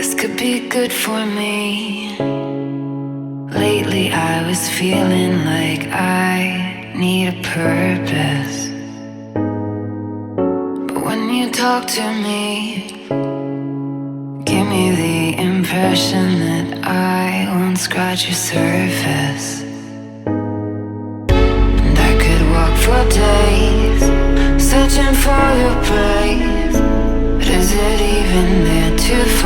This could be good for me. Lately I was feeling like I need a purpose. But when you talk to me, give me the impression that I won't scratch your surface. And I could walk for days, searching for your praise. But is it even there to find?